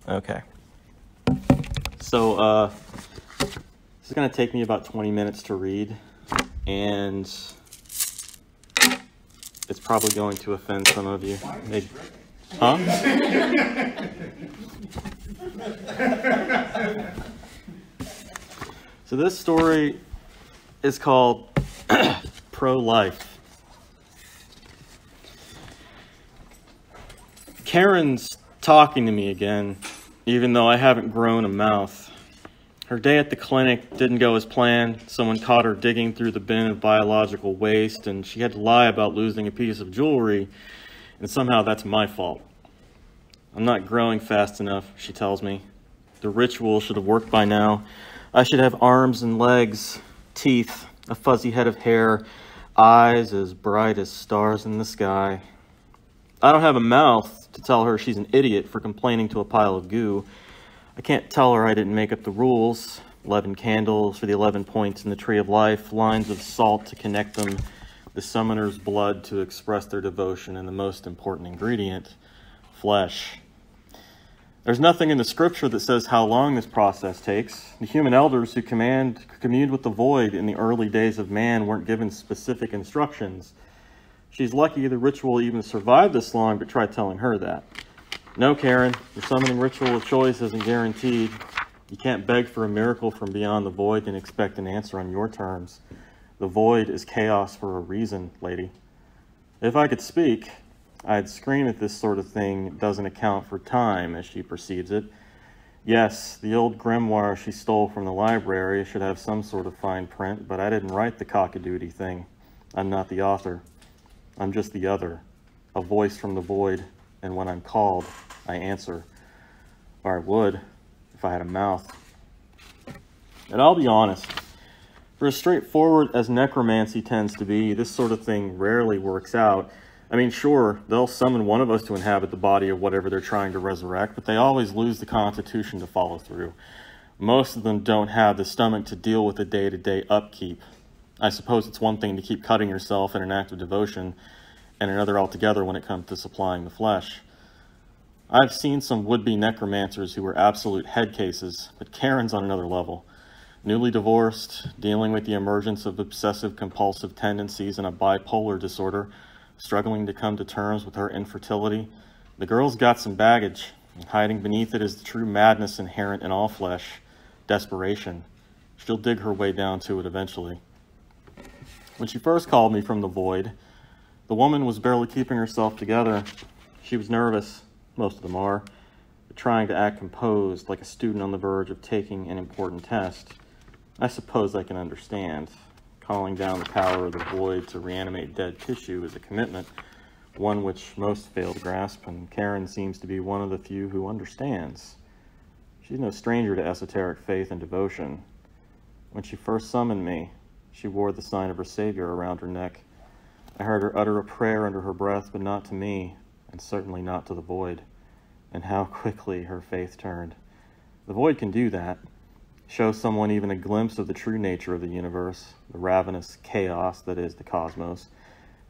Okay. So, this is going to take me about 20 minutes to read, and it's probably going to offend some of you. Maybe. Huh? So this story is called Pro-Life. Karen's talking to me again, even though I haven't grown a mouth. Her day at the clinic didn't go as planned. Someone caught her digging through the bin of biological waste, and she had to lie about losing a piece of jewelry, and somehow that's my fault. I'm not growing fast enough, she tells me. The ritual should have worked by now. I should have arms and legs, teeth, a fuzzy head of hair, eyes as bright as stars in the sky. I don't have a mouth to tell her she's an idiot for complaining to a pile of goo. I can't tell her I didn't make up the rules. 11 candles for the 11 points in the Tree of Life, lines of salt to connect them, the summoner's blood to express their devotion, and the most important ingredient, flesh. There's nothing in the scripture that says how long this process takes. The human elders who communed with the void in the early days of man weren't given specific instructions. She's lucky the ritual even survived this long, but try telling her that. No, Karen, your summoning ritual of choice isn't guaranteed. You can't beg for a miracle from beyond the void and expect an answer on your terms. The void is chaos for a reason, lady. If I could speak, I'd scream at this sort of thing doesn't account for time, as she perceives it. Yes, the old grimoire she stole from the library should have some sort of fine print, but I didn't write the cock-a-doodle thing. I'm not the author. I'm just the other, a voice from the void, and when I'm called, I answer. Or I would, if I had a mouth. And I'll be honest, for as straightforward as necromancy tends to be, this sort of thing rarely works out. I mean, sure, they'll summon one of us to inhabit the body of whatever they're trying to resurrect, but they always lose the constitution to follow through. Most of them don't have the stomach to deal with the day-to-day upkeep. I suppose it's one thing to keep cutting yourself in an act of devotion, and another altogether when it comes to supplying the flesh. I've seen some would-be necromancers who were absolute head cases, but Karen's on another level. Newly divorced, dealing with the emergence of obsessive-compulsive tendencies and a bipolar disorder, struggling to come to terms with her infertility. The girl's got some baggage, and hiding beneath it is the true madness inherent in all flesh, desperation. She'll dig her way down to it eventually. When she first called me from the void, the woman was barely keeping herself together. She was nervous, most of them are, but trying to act composed like a student on the verge of taking an important test. I suppose I can understand. Calling down the power of the void to reanimate dead tissue is a commitment, one which most fail to grasp, and Karen seems to be one of the few who understands. She's no stranger to esoteric faith and devotion. When she first summoned me, she wore the sign of her Savior around her neck. I heard her utter a prayer under her breath, but not to me, and certainly not to the void. And how quickly her faith turned. The void can do that. Show someone even a glimpse of the true nature of the universe, the ravenous chaos that is the cosmos,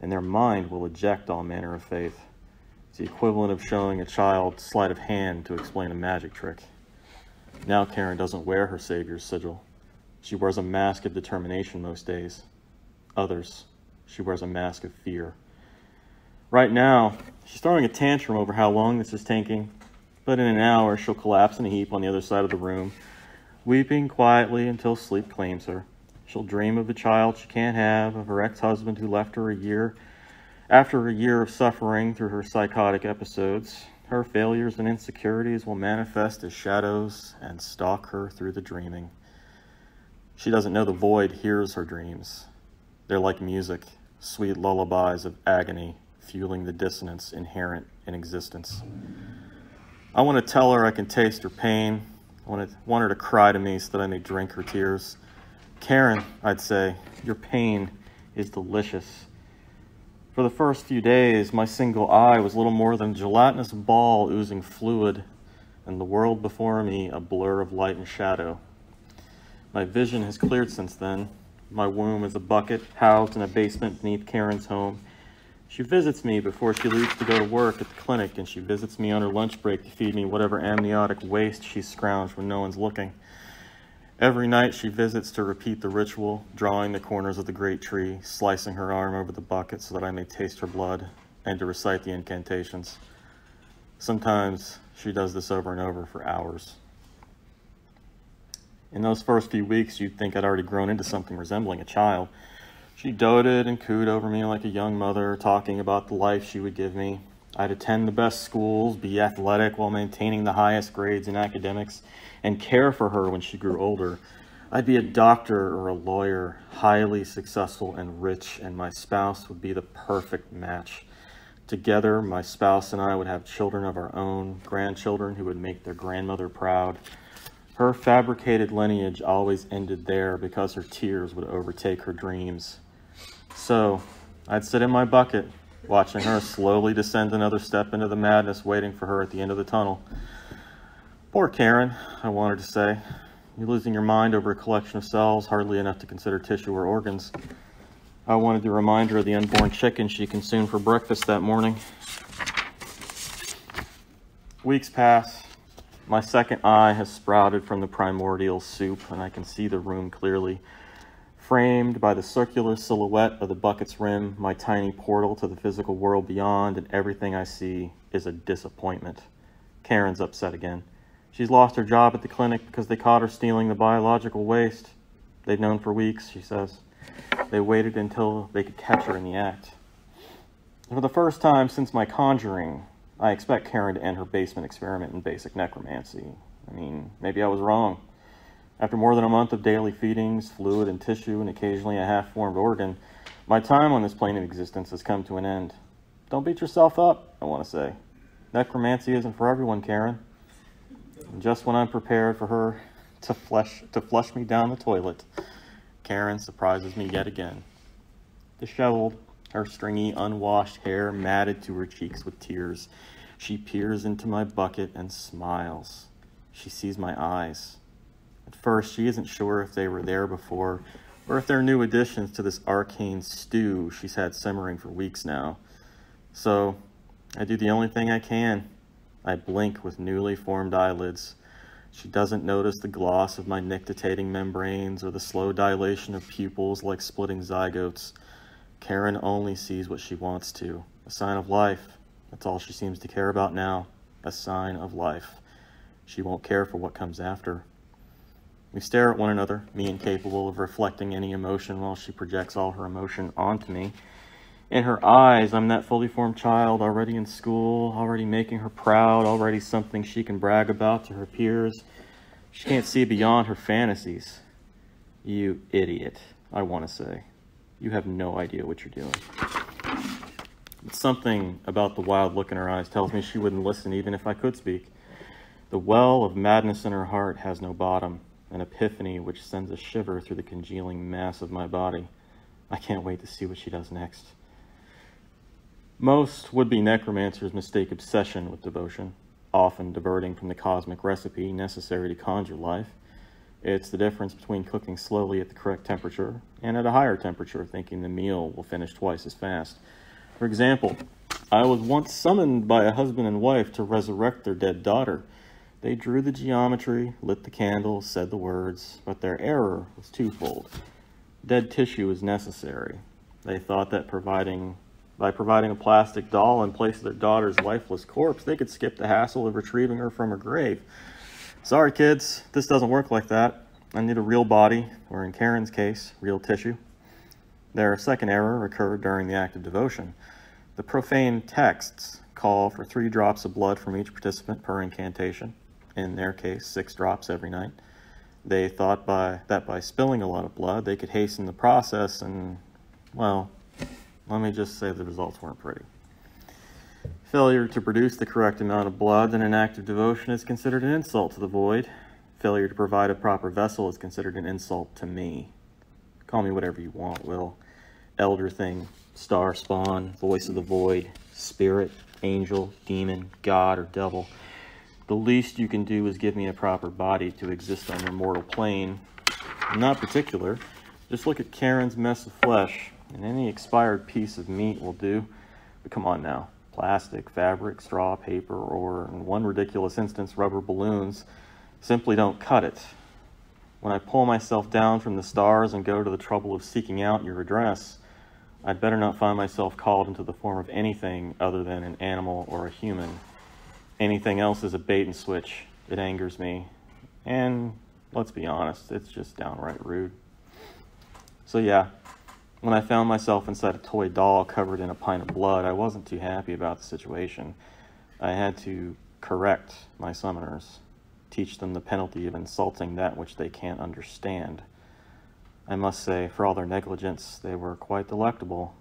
and their mind will eject all manner of faith. It's the equivalent of showing a child sleight of hand to explain a magic trick. Now Karen doesn't wear her Savior's sigil. She wears a mask of determination most days. Others, she wears a mask of fear. Right now, she's throwing a tantrum over how long this is taking, but in an hour she'll collapse in a heap on the other side of the room, weeping quietly until sleep claims her. She'll dream of the child she can't have, of her ex-husband who left her after a year of suffering through her psychotic episodes. Her failures and insecurities will manifest as shadows and stalk her through the dreaming. She doesn't know the void hears her dreams. They're like music, sweet lullabies of agony, fueling the dissonance inherent in existence. I want to tell her I can taste her pain. I want her to cry to me so that I may drink her tears. Karen, I'd say, your pain is delicious. For the first few days, my single eye was little more than a gelatinous ball oozing fluid, and the world before me a blur of light and shadow. My vision has cleared since then. My womb is a bucket housed in a basement beneath Karen's home. She visits me before she leaves to go to work at the clinic, and she visits me on her lunch break to feed me whatever amniotic waste she's scrounged when no one's looking. Every night she visits to repeat the ritual, drawing the corners of the great tree, slicing her arm over the bucket so that I may taste her blood, and to recite the incantations. Sometimes she does this over and over for hours. In those first few weeks, you'd think I'd already grown into something resembling a child. She doted and cooed over me like a young mother, talking about the life she would give me. I'd attend the best schools, be athletic while maintaining the highest grades in academics, and care for her when she grew older. I'd be a doctor or a lawyer, highly successful and rich, and my spouse would be the perfect match. Together, my spouse and I would have children of our own, grandchildren who would make their grandmother proud. Her fabricated lineage always ended there because her tears would overtake her dreams. So, I'd sit in my bucket, watching her slowly descend another step into the madness waiting for her at the end of the tunnel. Poor Karen, I wanted to say. You're losing your mind over a collection of cells, hardly enough to consider tissue or organs. I wanted to remind her of the unborn chicken she consumed for breakfast that morning. Weeks pass. My second eye has sprouted from the primordial soup, and I can see the room clearly. Framed by the circular silhouette of the bucket's rim, my tiny portal to the physical world beyond, and everything I see is a disappointment. Karen's upset again. She's lost her job at the clinic because they caught her stealing the biological waste. They'd known for weeks, she says. They waited until they could catch her in the act. For the first time since my conjuring, I expect Karen to end her basement experiment in basic necromancy. I mean, maybe I was wrong. After more than a month of daily feedings, fluid and tissue, and occasionally a half-formed organ, my time on this plane of existence has come to an end. Don't beat yourself up, I want to say. Necromancy isn't for everyone, Karen. And just when I'm prepared for her to flush me down the toilet, Karen surprises me yet again. Disheveled, her stringy, unwashed hair matted to her cheeks with tears, she peers into my bucket and smiles. She sees my eyes. At first, she isn't sure if they were there before, or if they're new additions to this arcane stew she's had simmering for weeks now. So, I do the only thing I can. I blink with newly formed eyelids. She doesn't notice the gloss of my nictitating membranes or the slow dilation of pupils like splitting zygotes. Karen only sees what she wants to. A sign of life. That's all she seems to care about now. A sign of life. She won't care for what comes after. We stare at one another, me incapable of reflecting any emotion while she projects all her emotion onto me. In her eyes, I'm that fully formed child, already in school, already making her proud, already something she can brag about to her peers. She can't see beyond her fantasies. You idiot, I want to say. You have no idea what you're doing. But something about the wild look in her eyes tells me she wouldn't listen even if I could speak. The well of madness in her heart has no bottom, an epiphany which sends a shiver through the congealing mass of my body. I can't wait to see what she does next. Most would-be necromancers mistake obsession with devotion, often diverting from the cosmic recipe necessary to conjure life. It's the difference between cooking slowly at the correct temperature and at a higher temperature, thinking the meal will finish twice as fast. For example, I was once summoned by a husband and wife to resurrect their dead daughter. They drew the geometry, lit the candles, said the words, but their error was twofold. Dead tissue is necessary. They thought that by providing a plastic doll in place of their daughter's lifeless corpse, they could skip the hassle of retrieving her from her grave. Sorry, kids, this doesn't work like that. I need a real body, or in Karen's case, real tissue. Their second error occurred during the act of devotion. The profane texts call for 3 drops of blood from each participant per incantation. In their case, 6 drops every night. They thought that by spilling a lot of blood, they could hasten the process and, well, let me just say the results weren't pretty. Failure to produce the correct amount of blood in an act of devotion is considered an insult to the void. Failure to provide a proper vessel is considered an insult to me. Call me whatever you want, Will. Elder thing, star spawn, voice of the void, spirit, angel, demon, god, or devil. The least you can do is give me a proper body to exist on your mortal plane. I'm not particular. Just look at Karen's mess of flesh, and any expired piece of meat will do. But come on now. Plastic, fabric, straw, paper, or in one ridiculous instance, rubber balloons simply don't cut it. When I pull myself down from the stars and go to the trouble of seeking out your address, I'd better not find myself called into the form of anything other than an animal or a human. Anything else is a bait and switch. It angers me. And let's be honest, it's just downright rude. So yeah, when I found myself inside a toy doll covered in a pint of blood, I wasn't too happy about the situation. I had to correct my summoners, teach them the penalty of insulting that which they can't understand. I must say, for all their negligence, they were quite delectable.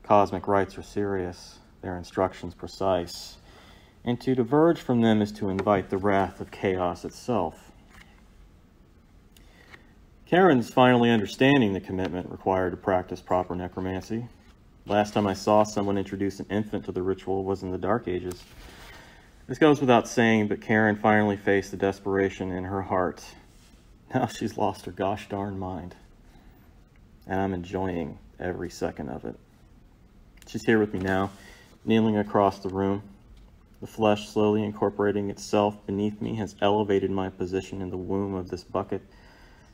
Cosmic rites are serious, their instructions precise, and to diverge from them is to invite the wrath of chaos itself. Karen's finally understanding the commitment required to practice proper necromancy. Last time I saw someone introduce an infant to the ritual was in the Dark Ages. This goes without saying, but Karen finally faced the desperation in her heart. Now she's lost her gosh darn mind. And I'm enjoying every second of it. She's here with me now, kneeling across the room. The flesh slowly incorporating itself beneath me has elevated my position in the womb of this bucket.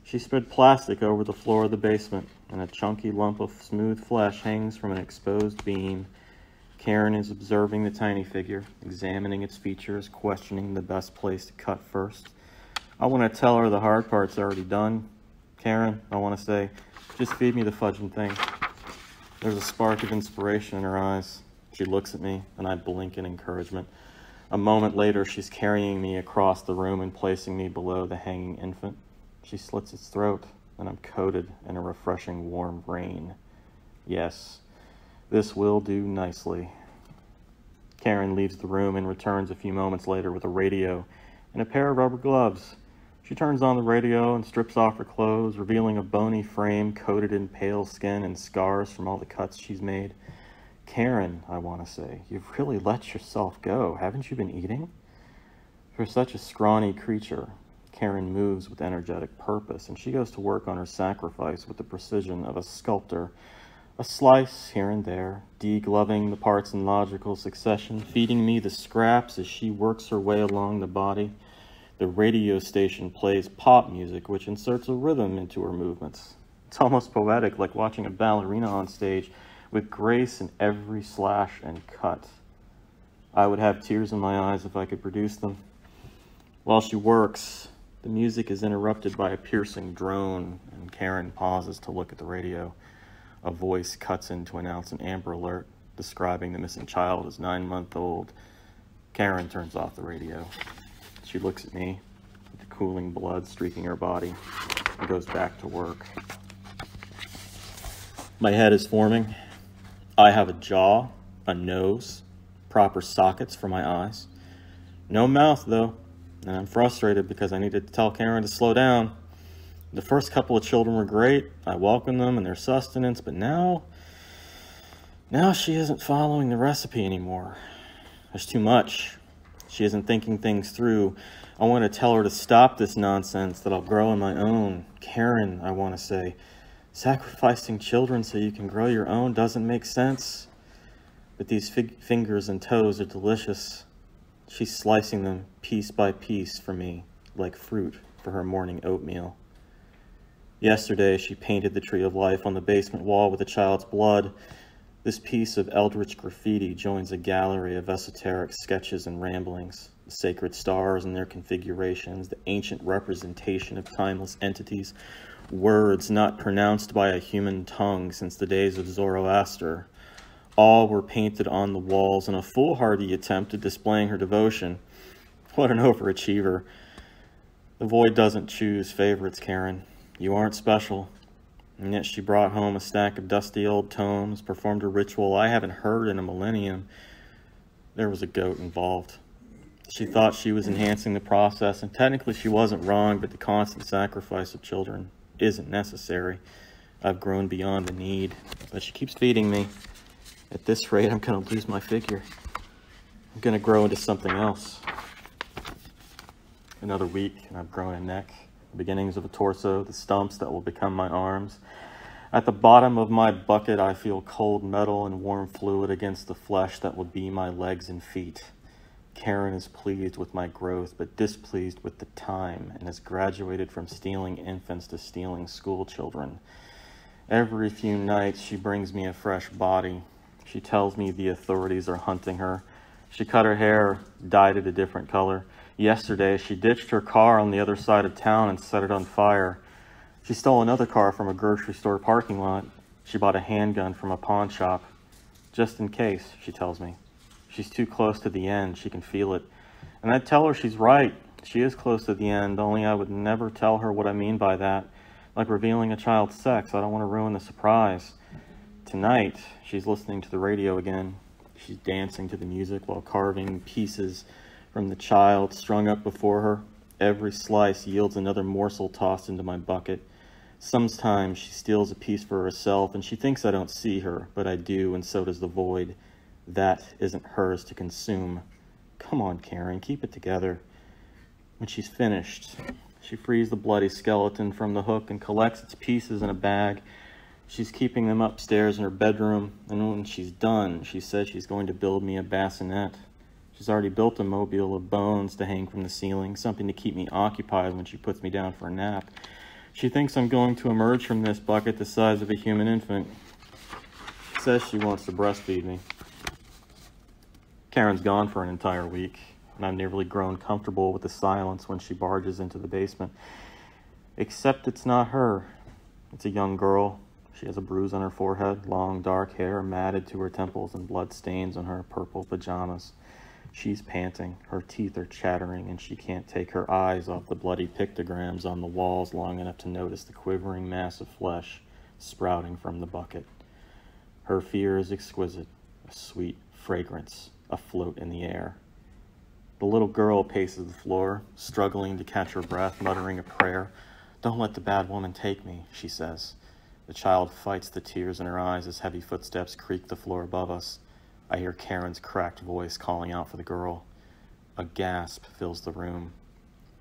She spread plastic over the floor of the basement, and a chunky lump of smooth flesh hangs from an exposed beam. Karen is observing the tiny figure, examining its features, questioning the best place to cut first. I want to tell her the hard part's already done. Karen, I want to say, just feed me the fudging thing. There's a spark of inspiration in her eyes. She looks at me, and I blink in encouragement. A moment later, she's carrying me across the room and placing me below the hanging infant. She slits its throat, and I'm coated in a refreshing warm rain. Yes, this will do nicely. Karen leaves the room and returns a few moments later with a radio and a pair of rubber gloves. She turns on the radio and strips off her clothes, revealing a bony frame coated in pale skin and scars from all the cuts she's made. Karen, I want to say, you've really let yourself go. Haven't you been eating? For such a scrawny creature, Karen moves with energetic purpose, and she goes to work on her sacrifice with the precision of a sculptor. A slice here and there, degloving the parts in logical succession, feeding me the scraps as she works her way along the body. The radio station plays pop music, which inserts a rhythm into her movements. It's almost poetic, like watching a ballerina on stage, with grace in every slash and cut. I would have tears in my eyes if I could produce them. While she works, the music is interrupted by a piercing drone, and Karen pauses to look at the radio. A voice cuts in to announce an Amber Alert, describing the missing child as 9-month-old. Karen turns off the radio. She looks at me, with the cooling blood streaking her body, and goes back to work. My head is forming. I have a jaw, a nose, proper sockets for my eyes. No mouth, though. And I'm frustrated because I needed to tell Karen to slow down. The first couple of children were great. I welcomed them and their sustenance, but now she isn't following the recipe anymore. There's too much. She isn't thinking things through. I want to tell her to stop this nonsense, that I'll grow on my own. Karen, I want to say, sacrificing children so you can grow your own doesn't make sense. But these fingers and toes are delicious. She's slicing them piece by piece for me, like fruit for her morning oatmeal. Yesterday, she painted the Tree of Life on the basement wall with a child's blood. This piece of eldritch graffiti joins a gallery of esoteric sketches and ramblings, the sacred stars and their configurations, the ancient representation of timeless entities, words not pronounced by a human tongue since the days of Zoroaster. All were painted on the walls in a foolhardy attempt at displaying her devotion. What an overachiever. The void doesn't choose favorites, Karen. You aren't special. And yet she brought home a stack of dusty old tomes, performed a ritual I haven't heard in a millennium. There was a goat involved. She thought she was enhancing the process, and technically she wasn't wrong, but the constant sacrifice of children isn't necessary. I've grown beyond the need, but she keeps feeding me. At this rate, I'm going to lose my figure. I'm going to grow into something else. Another week, and I've grown a neck, the beginnings of a torso, the stumps that will become my arms. At the bottom of my bucket, I feel cold metal and warm fluid against the flesh that will be my legs and feet. Karen is pleased with my growth, but displeased with the time, and has graduated from stealing infants to stealing school children. Every few nights, she brings me a fresh body. She tells me the authorities are hunting her. She cut her hair, dyed it a different color. Yesterday, she ditched her car on the other side of town and set it on fire. She stole another car from a grocery store parking lot. She bought a handgun from a pawn shop. Just in case, she tells me. She's too close to the end. She can feel it. And I tell her she's right. She is close to the end, only I would never tell her what I mean by that. Like revealing a child's sex. I don't want to ruin the surprise. Tonight, she's listening to the radio again. She's dancing to the music while carving pieces from the child strung up before her. Every slice yields another morsel tossed into my bucket. Sometimes she steals a piece for herself, and she thinks I don't see her, but I do, and so does the void. That isn't hers to consume. Come on, Karen, keep it together. When she's finished, she frees the bloody skeleton from the hook and collects its pieces in a bag. She's keeping them upstairs in her bedroom, and when she's done, she says she's going to build me a bassinet. She's already built a mobile of bones to hang from the ceiling, something to keep me occupied when she puts me down for a nap. She thinks I'm going to emerge from this bucket the size of a human infant. She says she wants to breastfeed me. Karen's gone for an entire week, and I've nearly grown comfortable with the silence when she barges into the basement. Except it's not her. It's a young girl. She has a bruise on her forehead, long dark hair matted to her temples, and blood stains on her purple pajamas. She's panting, her teeth are chattering, and she can't take her eyes off the bloody pictograms on the walls long enough to notice the quivering mass of flesh sprouting from the bucket. Her fear is exquisite, a sweet fragrance afloat in the air. The little girl paces the floor, struggling to catch her breath, muttering a prayer. "Don't let the bad woman take me," she says. The child fights the tears in her eyes as heavy footsteps creak the floor above us. I hear Karen's cracked voice calling out for the girl. A gasp fills the room.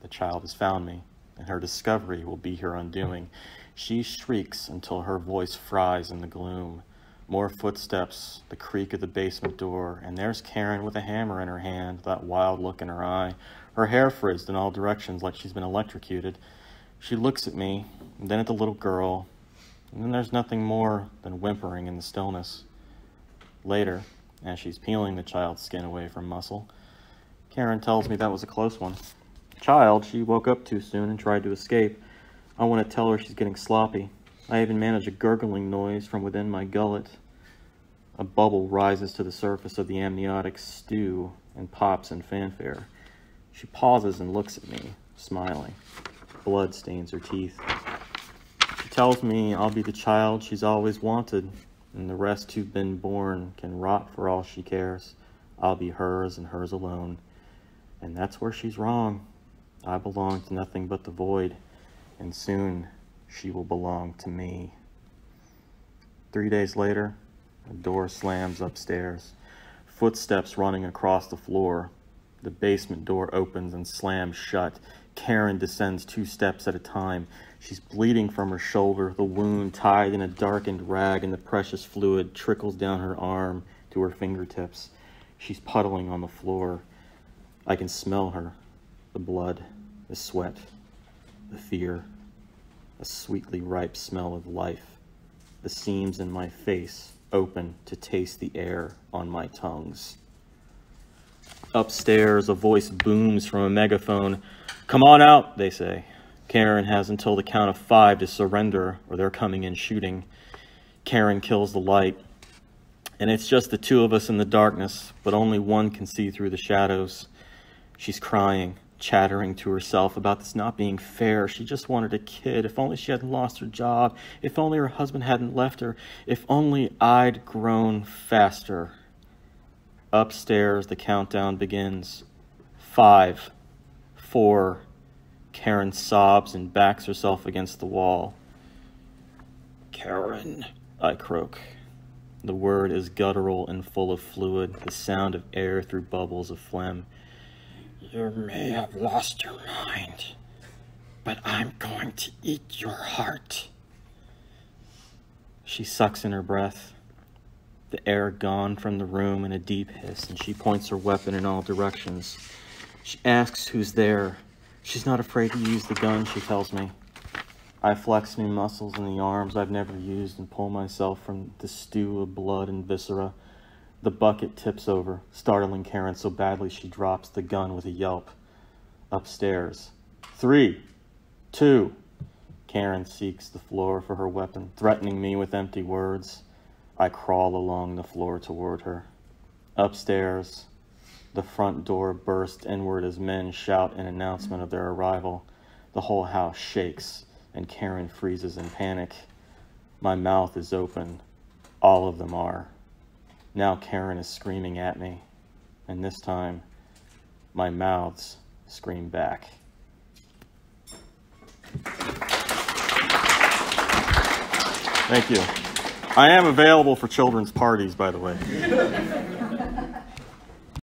The child has found me, and her discovery will be her undoing. She shrieks until her voice fries in the gloom. More footsteps, the creak of the basement door, and there's Karen with a hammer in her hand, that wild look in her eye, her hair frizzed in all directions like she's been electrocuted. She looks at me, and then at the little girl, and then there's nothing more than whimpering in the stillness. Later, as she's peeling the child's skin away from muscle, Karen tells me that was a close one. Child, she woke up too soon and tried to escape. I want to tell her she's getting sloppy. I even manage a gurgling noise from within my gullet. A bubble rises to the surface of the amniotic stew and pops in fanfare. She pauses and looks at me, smiling. Blood stains her teeth. She tells me I'll be the child she's always wanted, and the rest who've been born can rot for all she cares. I'll be hers and hers alone. And that's where she's wrong. I belong to nothing but the void, and soon she will belong to me. 3 days later, a door slams upstairs. Footsteps running across the floor. The basement door opens and slams shut. Karen descends 2 steps at a time. She's bleeding from her shoulder, the wound tied in a darkened rag, and the precious fluid trickles down her arm to her fingertips. She's puddling on the floor. I can smell her. The blood, the sweat, the fear, a sweetly ripe smell of life. The seams in my face open to taste the air on my tongues. Upstairs, a voice booms from a megaphone. "Come on out," they say. Karen has until the count of 5 to surrender, or they're coming in shooting. Karen kills the light, and it's just the 2 of us in the darkness, but only one can see through the shadows. She's crying, chattering to herself about this not being fair. She just wanted a kid. If only she hadn't lost her job. If only her husband hadn't left her. If only I'd grown faster. Upstairs, the countdown begins. 5, 4. Karen sobs and backs herself against the wall. "Karen," I croak. The word is guttural and full of fluid, the sound of air through bubbles of phlegm. "You may have lost your mind, but I'm going to eat your heart." She sucks in her breath. The air gone from the room in a deep hiss, and she points her weapon in all directions. She asks who's there. She's not afraid to use the gun, she tells me. I flex new muscles in the arms I've never used and pull myself from the stew of blood and viscera. The bucket tips over, startling Karen so badly she drops the gun with a yelp. Upstairs. 3, 2. Karen seeks the floor for her weapon, threatening me with empty words. I crawl along the floor toward her. Upstairs. The front door bursts inward as men shout an announcement of their arrival. The whole house shakes, and Karen freezes in panic. My mouth is open. All of them are. Now Karen is screaming at me, and this time, my mouths scream back. Thank you. I am available for children's parties, by the way.